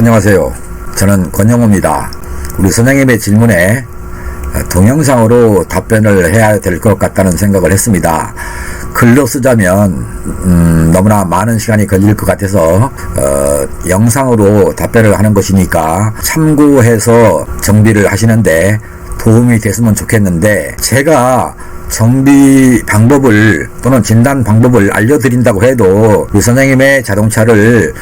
안녕하세요. 저는 권영호입니다. 우리 선생님의 질문에 동영상으로 답변을 해야 될 것 같다는 생각을 했습니다. 글로 쓰자면 너무나 많은 시간이 걸릴 것 같아서 영상으로 답변을 하는 것이니까 참고해서 정비를 하시는데 도움이 됐으면 좋겠는데, 제가 정비 방법을 또는 진단 방법을 알려드린다고 해도 우리 선생님의 자동차를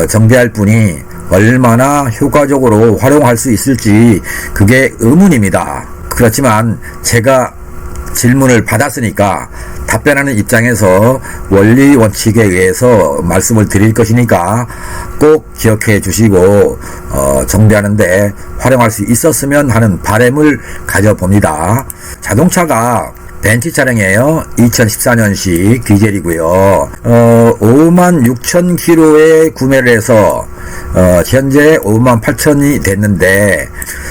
정비할 분이 얼마나 효과적으로 활용할 수 있을지 그게 의문입니다. 그렇지만 제가 질문을 받았으니까 답변하는 입장에서 원리 원칙에 의해서 말씀을 드릴 것이니까 꼭 기억해 주시고 정비하는데 활용할 수 있었으면 하는 바람을 가져봅니다. 자동차가 벤츠 차량이에요. 2014년식 디젤이고요. 56,000km에 구매를 해서 현재 58,000이 됐는데,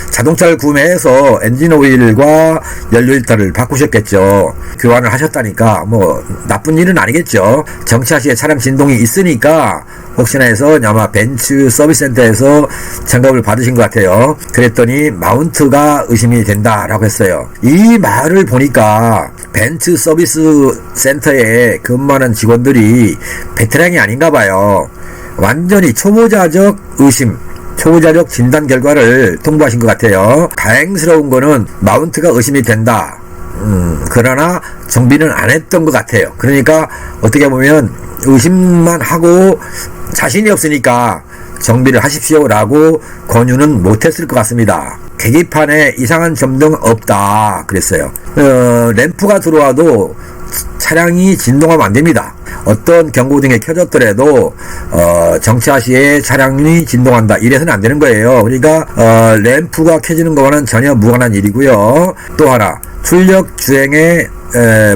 자동차를 구매해서 엔진 오일과 연료 필터를 바꾸셨겠죠. 교환을 하셨다니까 뭐 나쁜 일은 아니겠죠. 정차시에 차량 진동이 있으니까 혹시나 해서 아마 벤츠 서비스 센터에서 점검을 받으신 것 같아요. 그랬더니 마운트가 의심이 된다라고 했어요. 이 말을 보니까 벤츠 서비스 센터에 근무하는 직원들이 베테랑이 아닌가 봐요. 완전히 초보자적 의심, 초보자적 진단 결과를 통보하신 것 같아요. 다행스러운 거는 마운트가 의심이 된다. 그러나 정비는 안 했던 것 같아요. 그러니까 어떻게 보면 의심만 하고 자신이 없으니까 정비를 하십시오라고 권유는 못했을 것 같습니다. 계기판에 이상한 점등 없다 그랬어요. 램프가 들어와도 차량이 진동하면 안 됩니다. 어떤 경고등이 켜졌더라도 정차 시에 차량이 진동한다 이래서는 안 되는 거예요. 그러니까 램프가 켜지는 거와는 전혀 무관한 일이고요. 또 하나, 출력 주행에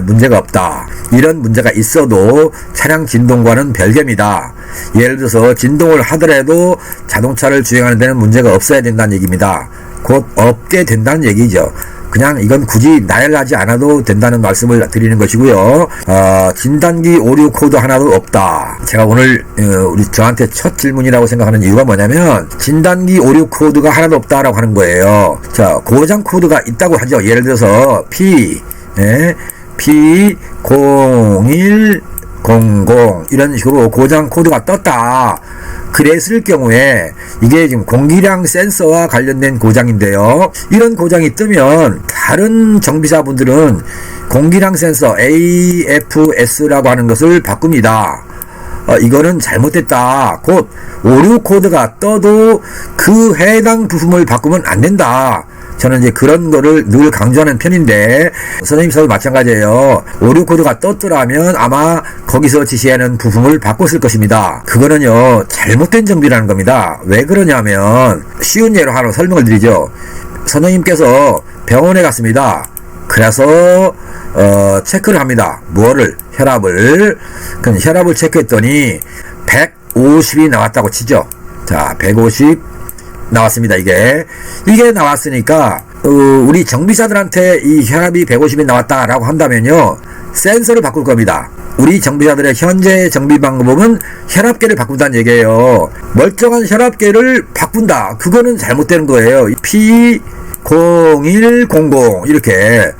문제가 없다. 이런 문제가 있어도 차량 진동과는 별개입니다. 예를 들어서 진동을 하더라도 자동차를 주행하는 데는 문제가 없어야 된다는 얘기입니다. 곧 없게 된다는 얘기죠. 그냥 이건 굳이 나열하지 않아도 된다는 말씀을 드리는 것이고요. 진단기 오류 코드 하나도 없다. 제가 오늘 저한테 첫 질문이라고 생각하는 이유가 뭐냐면, 진단기 오류 코드가 하나도 없다라고 하는 거예요. 자, 고장 코드가 있다고 하죠. 예를 들어서 P0100 이런 식으로 고장 코드가 떴다. 그랬을 경우에 이게 지금 공기량 센서와 관련된 고장인데요. 이런 고장이 뜨면 다른 정비사분들은 공기량 센서 AFS라고 하는 것을 바꿉니다. 이거는 잘못됐다. 곧 오류 코드가 떠도 그 해당 부품을 바꾸면 안 된다. 저는 이제 그런 거를 늘 강조하는 편인데, 선생님께서도 마찬가지예요. 오류 코드가 떴더라면 아마 거기서 지시하는 부품을 바꿨을 것입니다. 그거는요, 잘못된 정비라는 겁니다. 왜 그러냐면, 쉬운 예로 하나 설명을 드리죠. 선생님께서 병원에 갔습니다. 그래서 체크를 합니다. 뭐를? 혈압을. 그럼 혈압을 체크했더니 150이 나왔다고 치죠. 자, 150 나왔습니다. 이게 나왔으니까 우리 정비사들한테 이 혈압이 150이 나왔다라고 한다면요, 센서를 바꿀 겁니다. 우리 정비사들의 현재 정비 방법은 혈압계를 바꾼다는 얘기예요. 멀쩡한 혈압계를 바꾼다. 그거는 잘못되는 거예요. P0100 이렇게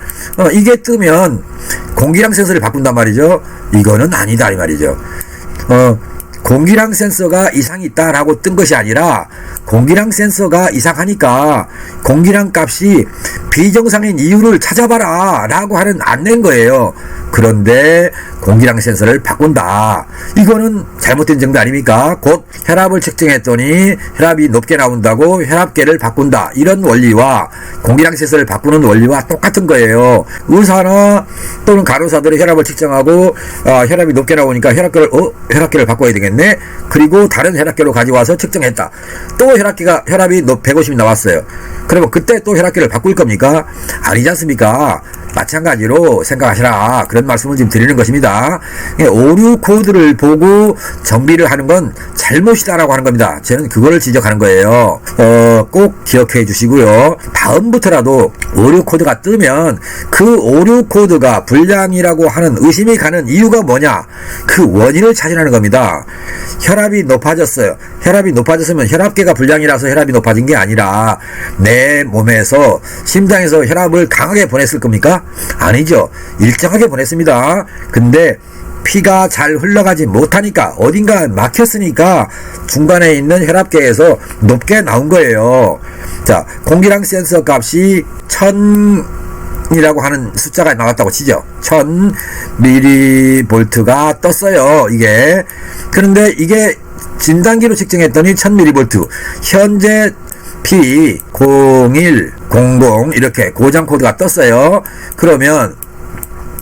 이게 뜨면 공기량 센서를 바꾼단 말이죠. 이거는 아니다 이 말이죠. 공기량 센서가 이상이 있다라고 뜬 것이 아니라, 공기량 센서가 이상하니까 공기량 값이 비정상인 이유를 찾아봐라 라고 하는 안내인 거예요. 그런데 공기량 센서를 바꾼다. 이거는 잘못된 정도 아닙니까? 곧 혈압을 측정했더니 혈압이 높게 나온다고 혈압계를 바꾼다. 이런 원리와 공기량 센서를 바꾸는 원리와 똑같은 거예요. 의사나 또는 간호사들의 혈압을 측정하고 혈압이 높게 나오니까 혈압계를 바꿔야 되겠네. 그리고 다른 혈압계로 가져와서 측정했다. 또 혈압이 150이 나왔어요. 그러면 그때 또 혈압계를 바꿀 겁니까? 아니지 않습니까? 마찬가지로 생각하시라, 그런 말씀을 지금 드리는 것입니다. 오류 코드를 보고 정비를 하는 건 잘못이다라고 하는 겁니다. 저는 그거를 지적하는 거예요. 꼭 기억해 주시고요. 다음부터라도 오류 코드가 뜨면 그 오류 코드가 불량이라고 하는 의심이 가는 이유가 뭐냐, 그 원인을 찾으라는 겁니다. 혈압이 높아졌어요. 혈압이 높아졌으면 혈압계가 불량이라서 혈압이 높아진 게 아니라 내 몸에서, 심장에서 혈압을 강하게 보냈을 겁니까? 아니죠. 일정하게 보냈습니다. 근데 피가 잘 흘러가지 못하니까, 어딘가 막혔으니까 중간에 있는 혈압계에서 높게 나온 거예요. 자, 공기량 센서 값이 1000이라고 하는 숫자가 나왔다고 치죠. 1000mV가 떴어요, 이게. 그런데 이게 진단기로 측정했더니 1000mV. 현재 P0100 이렇게 고장 코드가 떴어요. 그러면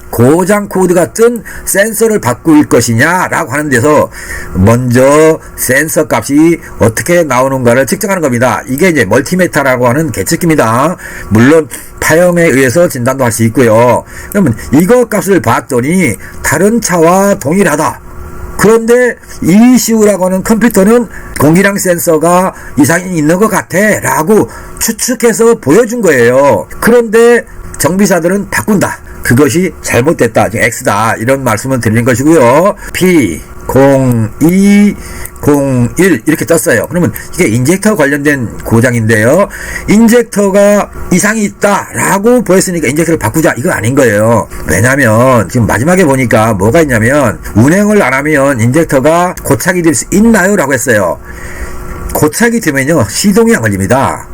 고장 코드가 뜬 센서를 바꿀 것이냐 라고 하는 데서 먼저 센서 값이 어떻게 나오는가를 측정하는 겁니다. 이게 이제 멀티메타라고 하는 계측기입니다. 물론 파형에 의해서 진단도 할 수 있고요. 그러면 이거 값을 봤더니 다른 차와 동일하다. 그런데 ECU라고 하는 컴퓨터는 공기량 센서가 이상이 있는 것 같아 라고 추측해서 보여준 거예요. 그런데 정비사들은 바꾼다. 그것이 잘못됐다. X다. 이런 말씀을 드리는 것이고요. P0201 이렇게 떴어요. 그러면 이게 인젝터 관련된 고장인데요. 인젝터가 이상이 있다 라고 보였으니까 인젝터를 바꾸자, 이거 아닌 거예요. 왜냐면 지금 마지막에 보니까 뭐가 있냐면, 운행을 안 하면 인젝터가 고착이 될 수 있나요? 라고 했어요. 고착이 되면요, 시동이 안 걸립니다.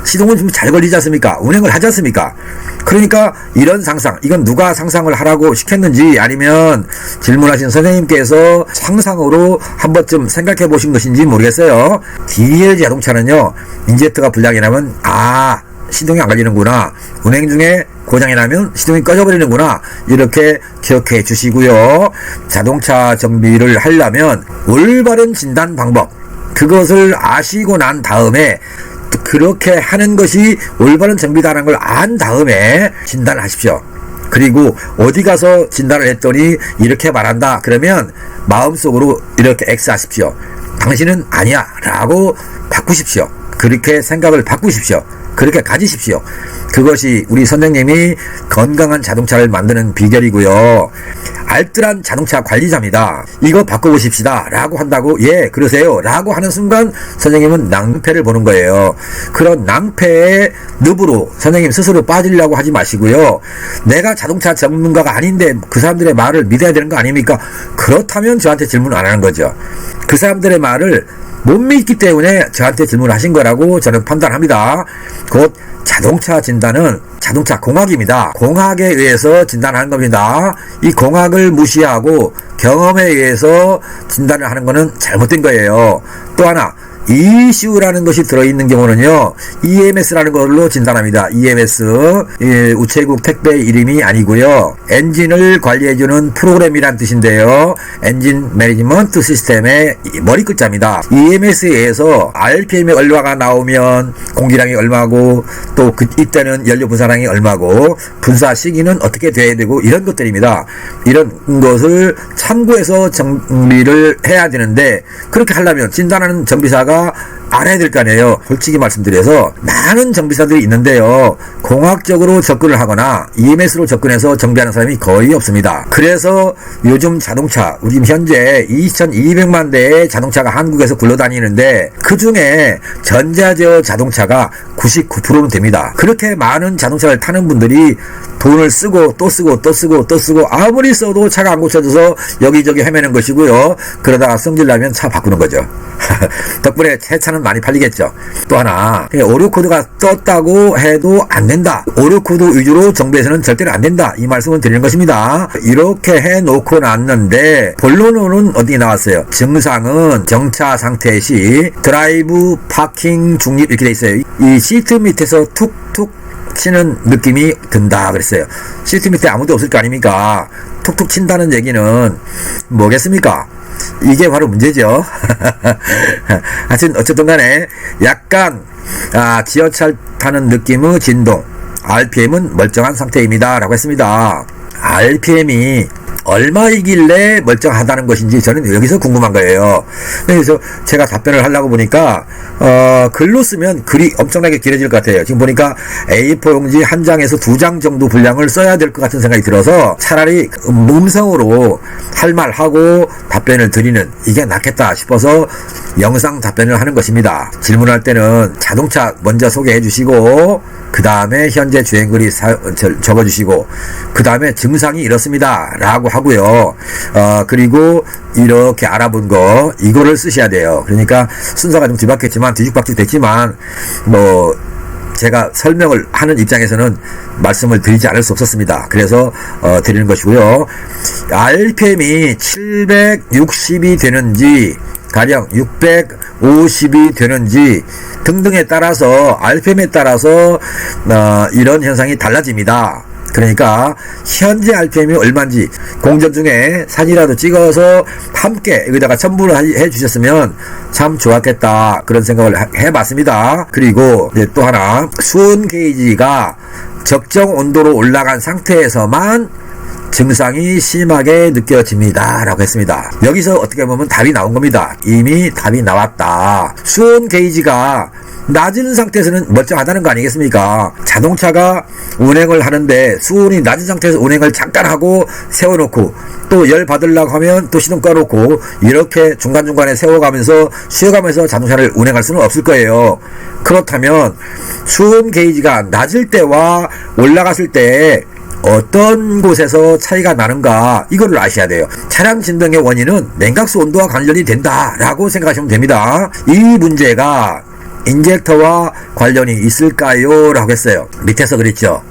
시동은 좀 잘 걸리지 않습니까? 운행을 하지 않습니까? 그러니까 이런 상상, 이건 누가 상상을 하라고 시켰는지, 아니면 질문하신 선생님께서 상상으로 한 번쯤 생각해 보신 것인지 모르겠어요. DL 자동차는요, 인젝터가 불량이 나면 시동이 안 걸리는구나, 운행 중에 고장이 나면 시동이 꺼져버리는구나, 이렇게 기억해 주시고요. 자동차 정비를 하려면 올바른 진단 방법, 그것을 아시고 난 다음에, 그렇게 하는 것이 올바른 정비다라는 걸 안 다음에 진단을 하십시오. 그리고 어디 가서 진단을 했더니 이렇게 말한다 그러면 마음속으로 이렇게 X 하십시오. 당신은 아니야 라고 바꾸십시오. 그렇게 생각을 바꾸십시오. 그렇게 가지십시오. 그것이 우리 선생님이 건강한 자동차를 만드는 비결이고요. 알뜰한 자동차 관리자입니다. 이거 바꿔보십시다 라고 한다고, 예 그러세요 라고 하는 순간 선생님은 낭패를 보는 거예요. 그런 낭패의 늪으로 선생님 스스로 빠지려고 하지 마시고요. 내가 자동차 전문가가 아닌데 그 사람들의 말을 믿어야 되는 거 아닙니까? 그렇다면 저한테 질문 안 하는 거죠. 그 사람들의 말을 못 믿기 때문에 저한테 질문을 하신 거라고 저는 판단합니다. 곧 자동차 진단은 자동차 공학입니다. 공학에 의해서 진단하는 겁니다. 이 공학을 무시하고 경험에 의해서 진단을 하는 것은 잘못된 거예요. 또 하나, ECU라는 것이 들어있는 경우는요, EMS라는 걸로 진단합니다. EMS, 우체국 택배 이름이 아니고요, 엔진을 관리해주는 프로그램이란 뜻인데요, 엔진 매니지먼트 시스템의 머리 글자입니다. EMS에 의해서 RPM이 얼마가 나오면 공기량이 얼마고, 또 이때는 연료 분사량이 얼마고, 분사 시기는 어떻게 돼야 되고, 이런 것들입니다. 이런 것을 참고해서 정비를 해야 되는데, 그렇게 하려면 진단하는 정비사가 알아야 될 거 아니에요. 솔직히 말씀드려서 많은 정비사들이 있는데요, 공학적으로 접근을 하거나 EMS로 접근해서 정비하는 사람이 거의 없습니다. 그래서 요즘 자동차, 우리 현재 2200만 대의 자동차가 한국에서 굴러다니는데 그 중에 전자제어 자동차가 99%는 됩니다. 그렇게 많은 자동차를 타는 분들이 돈을 쓰고 또 쓰고 또 쓰고 또 쓰고 아무리 써도 차가 안 고쳐져서 여기저기 헤매는 것이고요. 그러다가 성질나면 차 바꾸는 거죠. 덕분에 새 차는 많이 팔리겠죠. 또 하나, 오류 코드가 떴다고 해도 안 된다. 오류 코드 위주로 정비해서는 절대로 안 된다. 이 말씀을 드리는 것입니다. 이렇게 해놓고 났는데 본론은 어디 나왔어요? 증상은 정차 상태 시 드라이브, 파킹, 중립 이렇게 돼 있어요. 이 시트 밑에서 툭툭 치는 느낌이 든다 그랬어요. 시트 밑에 아무도 없을 거 아닙니까? 툭툭 친다는 얘기는 뭐겠습니까? 이게 바로 문제죠. 하여튼 어쨌든 간에 약간 지하철 타는 느낌의 진동, RPM은 멀쩡한 상태입니다 라고 했습니다. RPM이 얼마이길래 멀쩡하다는 것인지 저는 여기서 궁금한 거예요. 그래서 제가 답변을 하려고 보니까 글로 쓰면 글이 엄청나게 길어질 것 같아요. 지금 보니까 A4 용지 한 장에서 2장 정도 분량을 써야 될 것 같은 생각이 들어서 차라리 음성으로 할 말 하고 답변을 드리는 이게 낫겠다 싶어서 영상 답변을 하는 것입니다. 질문할 때는 자동차 먼저 소개해 주시고 그 다음에 현재 주행거리 적어주시고 그 다음에 증상이 이렇습니다 라고 하고요. 그리고 이렇게 알아본 거 이거를 쓰셔야 돼요. 그러니까 순서가 좀 뒤바뀌었지만 뒤죽박죽 됐지만 뭐 제가 설명을 하는 입장에서는 말씀을 드리지 않을 수 없었습니다. 그래서 드리는 것이고요. RPM이 760이 되는지 가령 650이 되는지 등등에 따라서 RPM에 따라서 이런 현상이 달라집니다. 그러니까 현재 RPM이 얼마인지 공전 중에 사진이라도 찍어서 함께 여기다가 첨부를 해 주셨으면 참 좋았겠다 그런 생각을 해봤습니다. 그리고 또 하나, 수온 게이지가 적정 온도로 올라간 상태에서만 증상이 심하게 느껴집니다 라고 했습니다. 여기서 어떻게 보면 답이 나온 겁니다. 이미 답이 나왔다. 수온 게이지가 낮은 상태에서는 멀쩡하다는 거 아니겠습니까? 자동차가 운행을 하는데 수온이 낮은 상태에서 운행을 잠깐 하고 세워놓고 또 열 받으려고 하면 또 시동 꺼놓고 이렇게 중간중간에 세워가면서 쉬어가면서 자동차를 운행할 수는 없을 거예요. 그렇다면 수온 게이지가 낮을 때와 올라갔을 때 어떤 곳에서 차이가 나는가 이거를 아셔야 돼요. 차량 진동의 원인은 냉각수 온도와 관련이 된다라고 생각하시면 됩니다. 이 문제가 인젝터와 관련이 있을까요? 라고 했어요. 밑에서 그랬죠.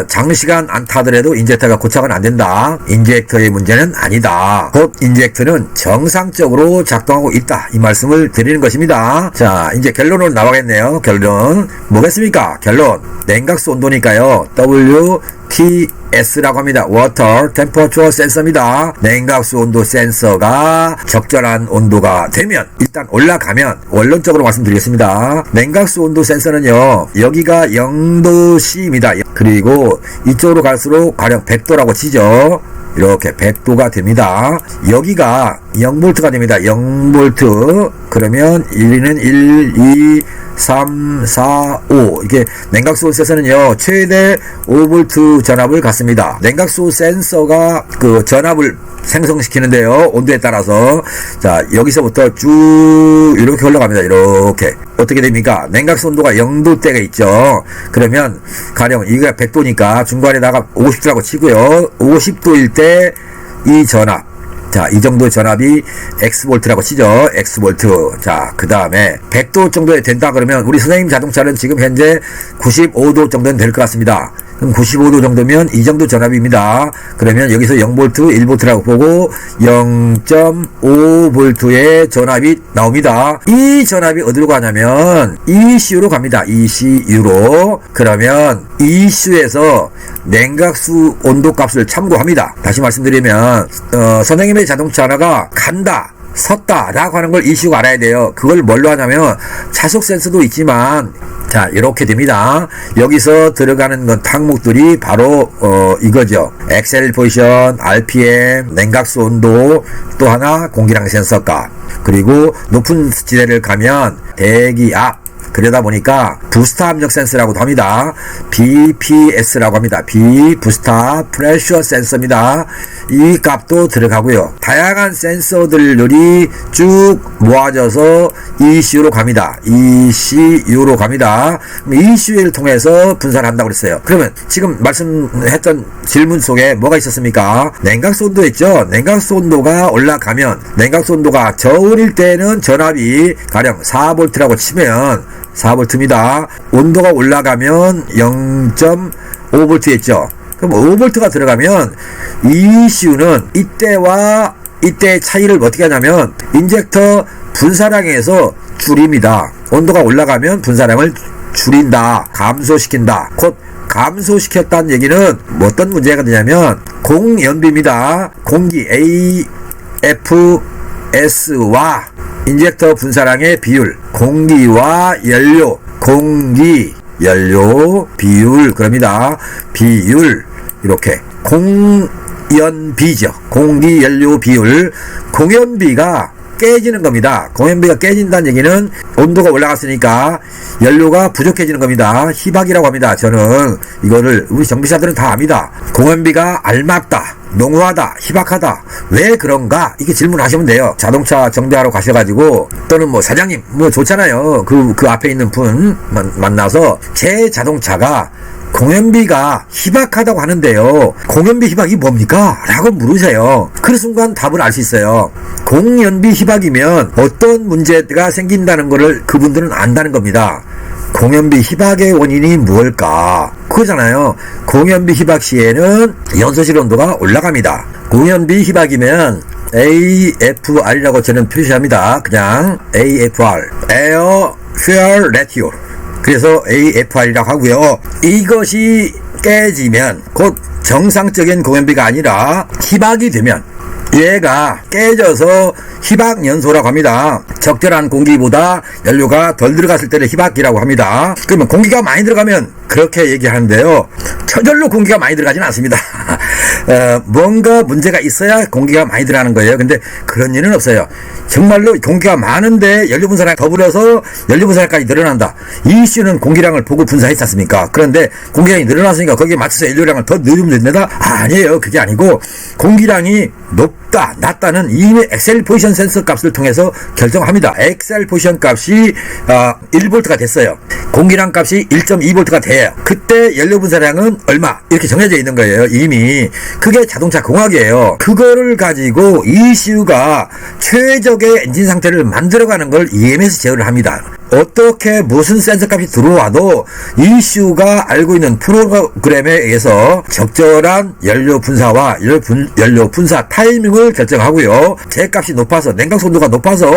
장시간 안 타더라도 인젝터가 고착은 안 된다. 인젝터의 문제는 아니다. 곧 인젝터는 정상적으로 작동하고 있다. 이 말씀을 드리는 것입니다. 자, 이제 결론으로 나가겠네요. 결론 뭐겠습니까? 결론 냉각수 온도니까요. WTS라고 합니다. Water Temperature Sensor입니다. 냉각수 온도 센서가 적절한 온도가 되면 일단 올라가면 원론적으로 말씀드리겠습니다. 냉각수 온도 센서는요. 여기가 0도C입니다. 그리고 이쪽으로 갈수록 가령 100도라고 치죠. 이렇게 100도가 됩니다. 여기가 0V가 됩니다. 0V. 그러면 1는 1, 2, 3, 4, 5. 이게 냉각수 센서는요, 최대 5V 전압을 갖습니다. 냉각수 센서가 그 전압을 생성시키는데요, 온도에 따라서. 자, 여기서부터 쭉 이렇게 흘러갑니다. 이렇게. 어떻게 됩니까? 냉각수 온도가 0도대가 있죠. 그러면 가령 이게 100도니까 중간에다가 50도라고 치고요. 50도일 때 이 전압. 자, 이 정도 전압이 X볼트라고 치죠. X볼트. 자, 그 다음에 100도 정도에 된다 그러면 우리 선생님 자동차는 지금 현재 95도 정도는 될 것 같습니다. 그럼 95도 정도면 이 정도 전압입니다. 그러면 여기서 0V, 1V라고 보고 0.5V의 전압이 나옵니다. 이 전압이 어디로 가냐면 ECU로 갑니다. ECU로. 그러면 ECU에서 냉각수 온도 값을 참고합니다. 다시 말씀드리면 선생님의 자동차 하나가 간다, 섰다 라고 하는 걸 ECU가 알아야 돼요. 그걸 뭘로 하냐면 차속 센서도 있지만, 자, 이렇게 됩니다. 여기서 들어가는 건 항목들이 바로 이거죠. 엑셀 포지션, RPM, 냉각수 온도, 또 하나 공기량 센서 값. 그리고 높은 지대를 가면 대기압. 그러다 보니까 부스터 압력 센서라고도 합니다. BPS라고 합니다. 부스터 프레셔 센서입니다. 이 값도 들어가고요. 다양한 센서들이 쭉 모아져서 ECU로 갑니다. ECU로 갑니다. ECU를 통해서 분산을 한다고 그랬어요. 그러면 지금 말씀했던 질문 속에 뭐가 있었습니까? 냉각수 온도 있죠? 냉각수 온도가 올라가면, 냉각수 온도가 저온일 때는 전압이 가령 4V라고 치면 4V입니다. 온도가 올라가면 0.5V였죠. 그럼 5V가 들어가면 ECU는 이때와 이때의 차이를 어떻게 하냐면 인젝터 분사량에서 줄입니다. 온도가 올라가면 분사량을 줄인다, 감소시킨다. 곧 감소시켰다는 얘기는 어떤 문제가 되냐면 공연비입니다. 공기 AF S와 인젝터 분사량의 비율, 공기와 연료, 공기, 연료, 비율, 그럽니다. 비율, 이렇게. 공연비죠. 공기, 연료, 비율. 공연비가 깨지는 겁니다. 공연비가 깨진다는 얘기는 온도가 올라갔으니까 연료가 부족해지는 겁니다. 희박이라고 합니다. 저는 이거를 우리 정비사들은 다 압니다. 공연비가 알맞다, 농후하다, 희박하다, 왜 그런가, 이게 질문하시면 돼요. 자동차 정비하러 가셔가지고 또는 뭐 사장님 뭐 좋잖아요. 그 앞에 있는 분 만나서 제 자동차가 공연비가 희박하다고 하는데요, 공연비 희박이 뭡니까? 라고 물으세요. 그 순간 답을 알 수 있어요. 공연비 희박이면 어떤 문제가 생긴다는 것을 그분들은 안다는 겁니다. 공연비 희박의 원인이 무엇일까? 그거잖아요. 공연비 희박 시에는 연소실 온도가 올라갑니다. 공연비 희박이면 AFR이라고 저는 표시합니다. 그냥 AFR, Air Fuel Ratio. 그래서 AFR이라고 하고요. 이것이 깨지면 곧 정상적인 공연비가 아니라 희박이 되면 얘가 깨져서 희박연소라고 합니다. 적절한 공기보다 연료가 덜 들어갔을 때를 희박이라고 합니다. 그러면 공기가 많이 들어가면 그렇게 얘기하는데요, 저절로 공기가 많이 들어가진 않습니다. 뭔가 문제가 있어야 공기가 많이 들어가는 거예요. 근데 그런 일은 없어요. 정말로 공기가 많은데 연료 분사량 더불어서 연료 분사량까지 늘어난다. 이 이슈는 공기량을 보고 분사했지 않습니까? 그런데 공기량이 늘어났으니까 거기에 맞춰서 연료량을 더 넣으면 된다? 아니에요. 그게 아니고 공기량이 높다, 낮다는 이미 엑셀 포지션 센서 값을 통해서 결정합니다. 엑셀 포지션 값이 1V가 됐어요. 공기량 값이 1.2V가 돼요. 그때 연료 분사량은 얼마? 이렇게 정해져 있는 거예요. 이미. 그게 자동차 공학이에요. 그거를 가지고 ECU가 최적의 엔진 상태를 만들어가는 걸 EMS 제어를 합니다. 어떻게 무슨 센서 값이 들어와도 ECU가 알고 있는 프로그램에 의해서 적절한 연료 분사와 연료 분사 타이밍을 결정하고요. 제 값이 높아서, 냉각수 온도가 높아서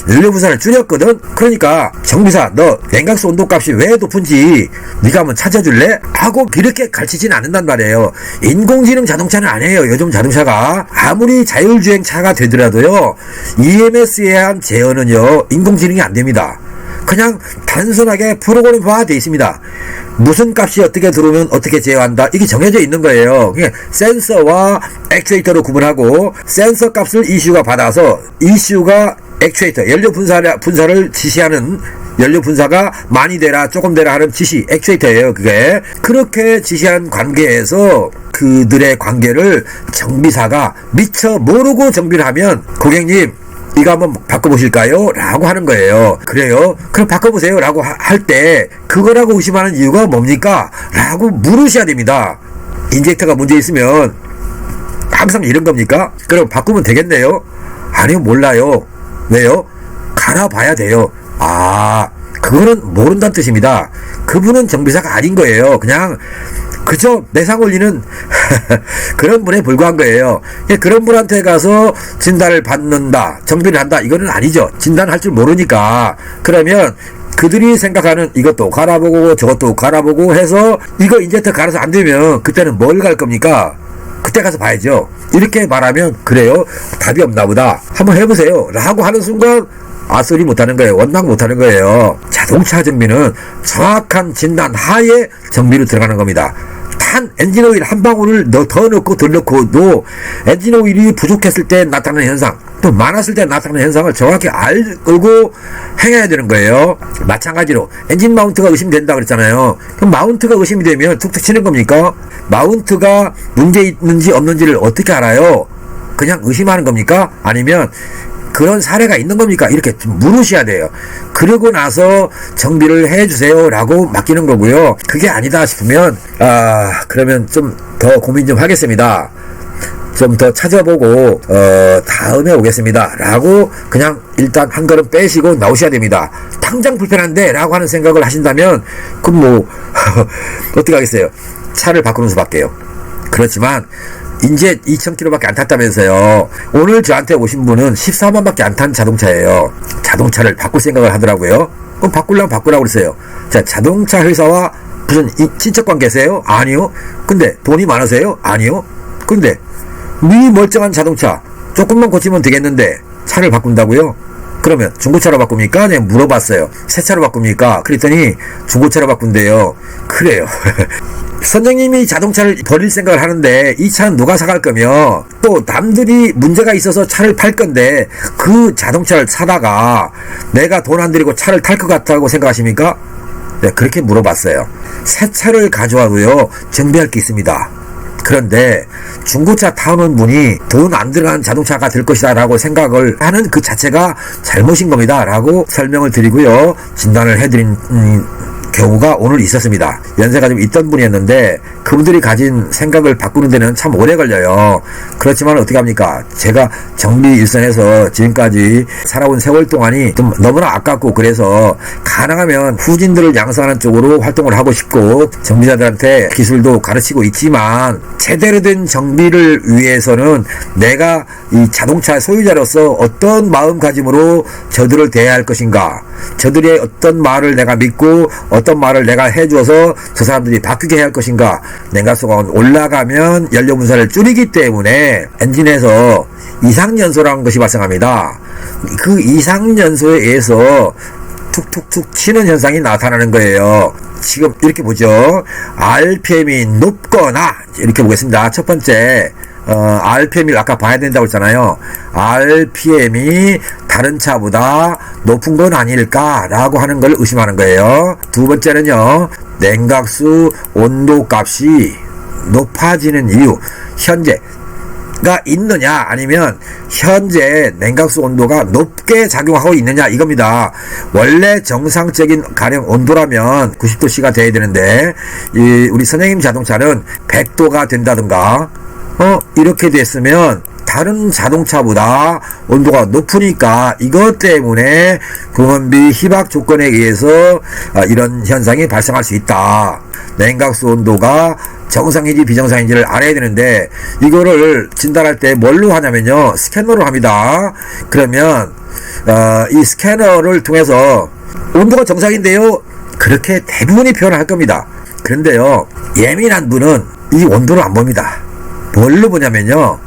연료 분사를 줄였거든. 그러니까 정비사, 너 냉각수 온도 값이 왜 높은지 네가 한번 찾아줄래? 하고 그렇게 가르치진 않는단 말이에요. 인공지능 자동차는 아니에요. 요즘 자동차가 아무리 자율주행 차가 되더라도요, EMS에 의한 제어는요 인공지능이 안 됩니다. 그냥 단순하게 프로그램화 되어 있습니다. 무슨 값이 어떻게 들어오면 어떻게 제어한다, 이게 정해져 있는 거예요. 센서와 액추에이터로 구분하고, 센서 값을 ECU가 받아서 ECU가 액추에이터, 연료 분사를 지시하는, 연료 분사가 많이 되라 조금 되라 하는 지시, 액추에이터예요. 그게 그렇게 지시한 관계에서 그들의 관계를 정비사가 미처 모르고 정비를 하면, 고객님 이거 한번 바꿔보실까요? 라고 하는 거예요. 그래요? 그럼 바꿔보세요 라고 할 때 그거라고 의심하는 이유가 뭡니까? 라고 물으셔야 됩니다. 인젝터가 문제 있으면 항상 이런 겁니까? 그럼 바꾸면 되겠네요? 아니요, 몰라요. 왜요? 갈아봐야 돼요. 그거는 모른다는 뜻입니다. 그분은 정비사가 아닌 거예요. 그냥 그저 내상 올리는 그런 분에 불과한 거예요. 그런 분한테 가서 진단을 받는다, 정비를 한다, 이거는 아니죠. 진단할 줄 모르니까. 그러면 그들이 생각하는 이것도 갈아보고 저것도 갈아보고 해서 이거 인젝터 갈아서 안 되면 그때는 뭘 갈 겁니까? 그때 가서 봐야죠. 이렇게 말하면 그래요? 답이 없나 보다. 한번 해보세요 라고 하는 순간 소리 못하는 거예요. 원망 못하는 거예요. 자동차 정비는 정확한 진단 하에 정비로 들어가는 겁니다. 단 엔진오일 한 방울을 더 넣고 덜 넣고도 엔진오일이 부족했을 때 나타나는 현상, 또 많았을 때 나타나는 현상을 정확히 알고 행해야 되는 거예요. 마찬가지로 엔진 마운트가 의심된다 그랬잖아요. 그럼 마운트가 의심이 되면 툭툭 치는 겁니까? 마운트가 문제 있는지 없는지를 어떻게 알아요? 그냥 의심하는 겁니까? 아니면 그런 사례가 있는 겁니까? 이렇게 물으셔야 돼요. 그러고 나서 정비를 해주세요 라고 맡기는 거고요. 그게 아니다 싶으면 그러면 좀 더 고민 좀 하겠습니다, 좀 더 찾아보고 다음에 오겠습니다 라고 그냥 일단 한 걸음 빼시고 나오셔야 됩니다. 당장 불편한데 라고 하는 생각을 하신다면 그럼 뭐 어떻게 하겠어요? 차를 바꾸는 수밖에요. 그렇지만 이제 2,000km밖에 안 탔다면서요. 오늘 저한테 오신 분은 14만밖에 안 탄 자동차예요. 자동차를 바꿀 생각을 하더라고요. 그럼 바꾸려면 바꾸라고 그랬어요. 자, 자동차 회사와 무슨 친척 관계세요? 아니요. 근데 돈이 많으세요? 아니요. 근데 이 멀쩡한 자동차 조금만 고치면 되겠는데 차를 바꾼다고요? 그러면 중고차로 바꿉니까? 내가 물어봤어요. 새 차로 바꿉니까? 그랬더니 중고차로 바꾼대요. 그래요. 선생님이 자동차를 버릴 생각을 하는데 이 차는 누가 사갈 거며 또 남들이 문제가 있어서 차를 팔 건데 그 자동차를 사다가 내가 돈 안 들이고 차를 탈 것 같다고 생각하십니까? 네, 그렇게 물어봤어요. 새 차를 가져와도요 정비할 게 있습니다. 그런데 중고차 타는 분이 돈 안 들어간 자동차가 될 것이다 라고 생각을 하는 그 자체가 잘못인 겁니다 라고 설명을 드리고요, 진단을 해드린 경우가 오늘 있었습니다. 연세가 좀 있던 분이었는데 그분들이 가진 생각을 바꾸는 데는 참 오래 걸려요. 그렇지만 어떻게 합니까? 제가 정비 일선에서 지금까지 살아온 세월 동안이 좀 너무나 아깝고 그래서 가능하면 후진들을 양성하는 쪽으로 활동을 하고 싶고 정비자들한테 기술도 가르치고 있지만 제대로 된 정비를 위해서는 내가 이 자동차 소유자로서 어떤 마음가짐으로 저들을 대해야 할 것인가, 저들의 어떤 말을 내가 믿고 어떤 말을 내가 해줘서 저 사람들이 바뀌게 해야 할 것인가. 냉각수가 올라가면 연료 분사를 줄이기 때문에 엔진에서 이상연소라는 것이 발생합니다. 그 이상연소에 의해서 툭툭툭 치는 현상이 나타나는 거예요. 지금 이렇게 보죠. RPM이 높거나 이렇게 보겠습니다. 첫 번째 RPM을 아까 봐야 된다고 했잖아요. RPM이 다른 차보다 높은 건 아닐까라고 하는 걸 의심하는 거예요. 두 번째는요, 냉각수 온도 값이 높아지는 이유, 현재가 있느냐 아니면 현재 냉각수 온도가 높게 작용하고 있느냐 이겁니다. 원래 정상적인 가령 온도라면 90도씨가 돼야 되는데 우리 선생님 자동차는 100도가 된다든가 이렇게 됐으면 다른 자동차보다 온도가 높으니까 이것 때문에 공원비 희박 조건에 의해서 이런 현상이 발생할 수 있다. 냉각수 온도가 정상인지 비정상인지를 알아야 되는데 이거를 진단할 때 뭘로 하냐면요, 스캐너로 합니다. 그러면 이 스캐너를 통해서 온도가 정상인데요, 그렇게 대부분이 표현을 할 겁니다. 그런데요, 예민한 분은 이 온도를 안 봅니다. 뭘로 보냐면요,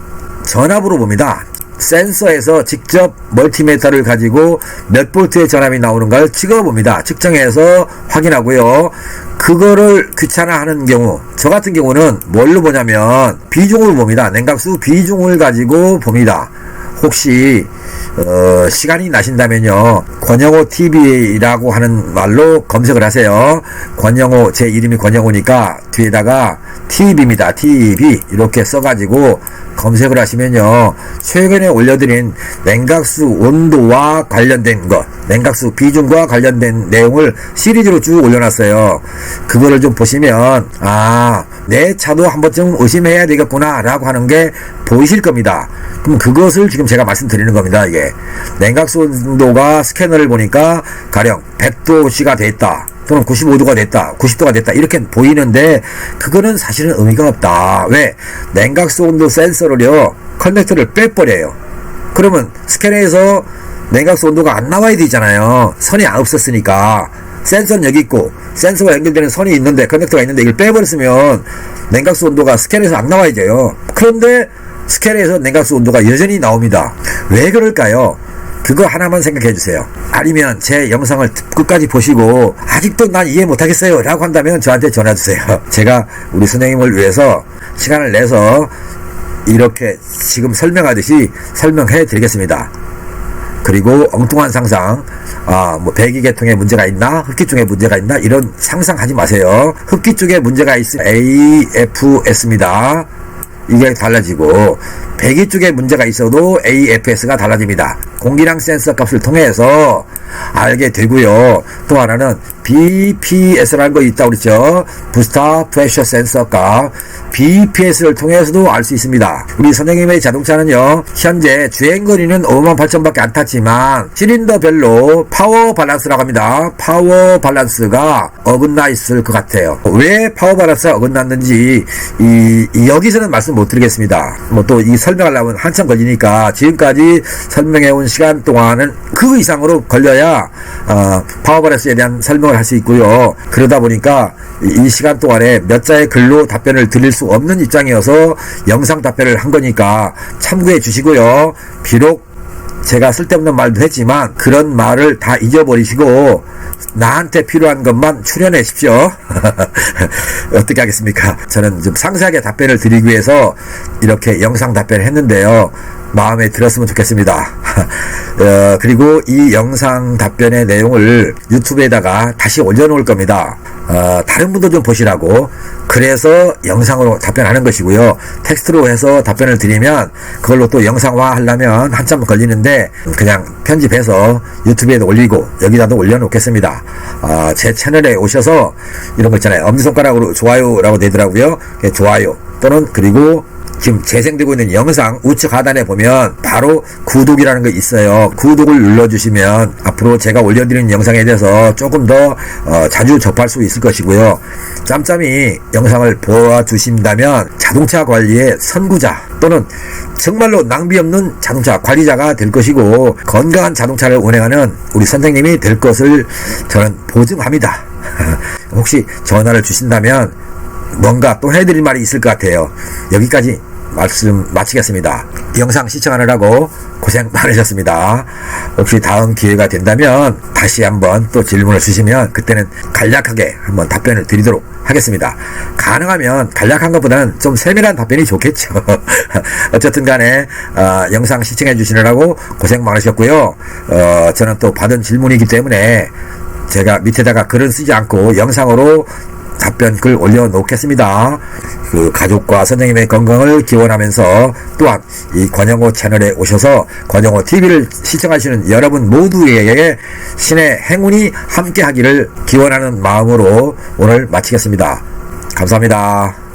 전압으로 봅니다. 센서에서 직접 멀티미터를 가지고 몇 볼트의 전압이 나오는가를 찍어봅니다. 측정해서 확인하고요. 그거를 귀찮아하는 경우, 저 같은 경우는 뭘로 보냐면 비중으로 봅니다. 냉각수 비중을 가지고 봅니다. 혹시 시간이 나신다면요, 권영호 TV라고 하는 말로 검색을 하세요. 권영호, 제 이름이 권영호니까 뒤에다가 TV입니다. TV 이렇게 써가지고 검색을 하시면요, 최근에 올려드린 냉각수 온도와 관련된 것, 냉각수 비중과 관련된 내용을 시리즈로 쭉 올려놨어요. 그거를 좀 보시면 내 차도 한 번쯤 의심해야 되겠구나 라고 하는 게 보이실 겁니다. 그럼 그것을 지금 제가 말씀드리는 겁니다. 이게 냉각수 온도가 스캐너를 보니까 가령 100도씨가 됐다 또는 95도가 됐다, 90도가 됐다 이렇게 보이는데 그거는 사실은 의미가 없다. 왜? 냉각수 온도 센서를요, 커넥터를 빼버려요. 그러면 스캐너에서 냉각수 온도가 안 나와야 되잖아요. 선이 없었으니까. 센서는 여기 있고 센서가 연결되는 선이 있는데, 커넥터가 있는데 이걸 빼버렸으면 냉각수 온도가 스캐너에서 안 나와야 돼요. 그런데 스캐너에서 냉각수 온도가 여전히 나옵니다. 왜 그럴까요? 그거 하나만 생각해 주세요. 아니면 제 영상을 끝까지 보시고 아직도 난 이해 못하겠어요 라고 한다면 저한테 전화 주세요. 제가 우리 선생님을 위해서 시간을 내서 이렇게 지금 설명하듯이 설명해 드리겠습니다. 그리고 엉뚱한 상상, 뭐 배기계통에 문제가 있나, 흡기 쪽에 문제가 있나 이런 상상하지 마세요. 흡기 쪽에 문제가 있으면 AFS입니다. 이게 달라지고 배기 쪽에 문제가 있어도 AFS가 달라집니다. 공기량 센서 값을 통해서 알게 되고요. 또 하나는 BPS라는 거 있다고 그랬죠. 부스터 프레셔 센서 값, BPS를 통해서도 알 수 있습니다. 우리 선생님의 자동차는요, 현재 주행거리는 58,000밖에 안 탔지만 실린더별로 파워 밸런스라고 합니다. 파워 밸런스가 어긋나 있을 것 같아요. 왜 파워 밸런스가 어긋났는지 여기서는 말씀 못 드리겠습니다. 뭐 또 이 설명하려면 한참 걸리니까 지금까지 설명해온 시간 동안은 그 이상으로 걸려야 파워 밸런스에 대한 설명을 할 수 있고요. 그러다 보니까 이 시간 동안에 몇 자의 글로 답변을 드릴 수 없는 입장이어서 영상 답변을 한 거니까 참고해 주시고요. 비록 제가 쓸데없는 말도 했지만 그런 말을 다 잊어버리시고 나한테 필요한 것만 출연하십시오. 어떻게 하겠습니까? 저는 좀 상세하게 답변을 드리기 위해서 이렇게 영상 답변을 했는데요. 마음에 들었으면 좋겠습니다. 그리고 이 영상 답변의 내용을 유튜브에다가 다시 올려놓을 겁니다. 다른 분도 좀 보시라고. 그래서 영상으로 답변하는 것이고요. 텍스트로 해서 답변을 드리면 그걸로 또 영상화 하려면 한참 걸리는데 그냥 편집해서 유튜브에도 올리고 여기다도 올려놓겠습니다. 제 채널에 오셔서 이런 거 있잖아요. 엄지손가락으로 좋아요라고 되더라고요. 좋아요 또는 그리고 지금 재생되고 있는 영상 우측 하단에 보면 바로 구독이라는 거 있어요. 구독을 눌러주시면 앞으로 제가 올려드리는 영상에 대해서 조금 더 자주 접할 수 있을 것이고요. 짬짬이 영상을 보아주신다면 자동차 관리의 선구자 또는 정말로 낭비 없는 자동차 관리자가 될 것이고 건강한 자동차를 운행하는 우리 선생님이 될 것을 저는 보증합니다. 혹시 전화를 주신다면 뭔가 또 해드릴 말이 있을 것 같아요. 여기까지 말씀 마치겠습니다. 영상 시청하느라고 고생 많으셨습니다. 혹시 다음 기회가 된다면 다시 한번 또 질문을 주시면 그때는 간략하게 한번 답변을 드리도록 하겠습니다. 가능하면 간략한 것보다는 좀 세밀한 답변이 좋겠죠. 어쨌든 간에 영상 시청해 주시느라고 고생 많으셨고요. 저는 또 받은 질문이기 때문에 제가 밑에다가 글은 쓰지 않고 영상으로 답변 글 올려놓겠습니다. 그 가족과 선생님의 건강을 기원하면서 또한 이 권영호 채널에 오셔서 권영호 TV를 시청하시는 여러분 모두에게 신의 행운이 함께 하기를 기원하는 마음으로 오늘 마치겠습니다. 감사합니다.